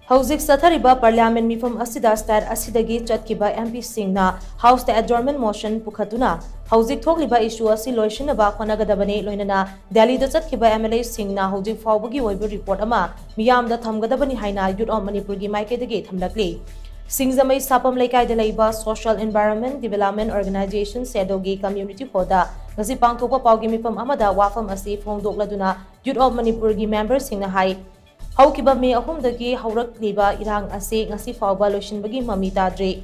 Houjik chathariba Parliament Meepham asida stat asidagi chatkhiba MP singna House the adjournment motion pukhattuna Houjik Thokliba issue asi loishinnaba Hotnagadabani loinana Delhi da chatkhiba MLA singna Houjik phaobagi oiba report ama meeyam da thamgadabani haina Youth of Manipur gi maikei dagi thamlakli Singzamai sapam laikai da laiba Social Environment Development Organization sedogi community hoda ngasi pangthokpa paugi Meepham amada wafam asi phongdokladuna Youth of Manipur gi members singna hai Haukiba May ahumdagi haurakliba irang ase ngasi fauba loishinbagi mami tadre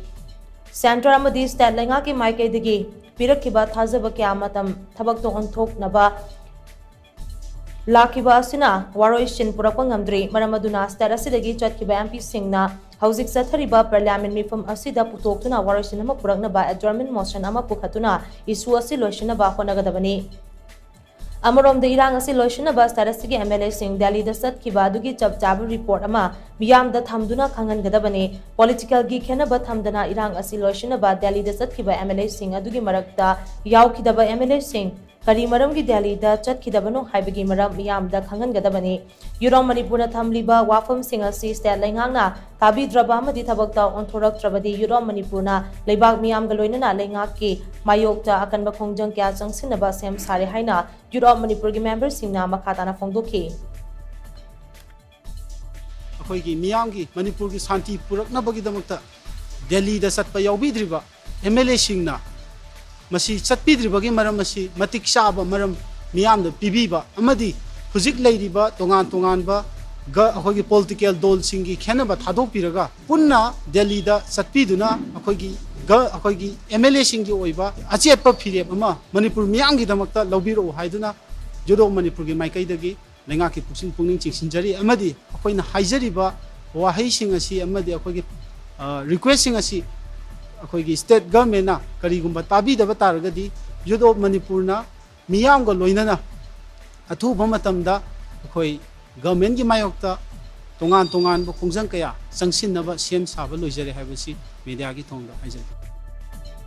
Center amadi stat lenga ki maikei dagi pirakhiba thajaba kya matam thabak to onthoknaba lakiba asina waroishin purakpa ngamdre maramaduna stat asidagi chatkhiba MP singna Houjik chathariba Parliament Meepham asida putoktuna waroishinama puraknaba adjournment motion ama pukhattuna issue asi loishinnaba Hotnagadabani Amarom the Irang asi loishinnaba Asigi MLA sing Delhi da chatkhiba adugi chap chaba report ama meeyam da thamduna khangangadabani political gi khenaba thamdana irang asi loishinnaba Delhi da chatkhiba MLA sing adugi marakta yaukidaba MLA sing kari maram gi Delhi da chatkidabano haibagi maram meeyam da khangangadabani Youth of Manipur na thamliba wafam sing asi stat laingangna tabidraba amadi thabakta onthoraktrabadi Youth of Manipur na leibak meeyam ga loinana laingak ki mayokta akanba khongjang kya changsinaba sem sare haina Youth of Manipur gi members singna makhatana phongdokhi अखोई मियाम की मणिपुर की शांति पुरकनबगीदमक्ता दिल्ली दा चटपा याउबीद्रिबा MLA सिंगना मसी चटपीद्रिबगी मरम मसी मतिक चाबा मरम मियाम दा पिबीबा अमदी हुजिक लैरिबा तोंगान तोंगानबा ग अखोई political दल सिंगी खेनबा थादोकपिरगा पुन्ना दिल्ली दा चटपीदुना अखोई एमएलए सिंगी ओइबा अचेतपा फिरेब अमा मणिपुर मियाम की दमक्ता लौबीरो हाइदुना जुदो मणिपुर की माइकैदगी लेंगा की पुक्सिन पुंगनिंग चिंसिंजरी अमदी अखोइना हाइजरिबा वाहैसिंग असि अमदी अखोइगी रिक्वेस्टिंग असि अखोइगी स्टेट गवर्नमेंट ना करीगुंबा ताबीदबा तारगदी यूथ ऑफ मणिपुर ना मियाम ग लोइनना अथुबा मतमदा अखोइ गवर्नमेंट की मायोक्ता तोंगान तोंगान बो खोंजंग कया संगसिनबा सेम साबा लोइजरे हाइबसी मीडिया की थोंदा हाइजरी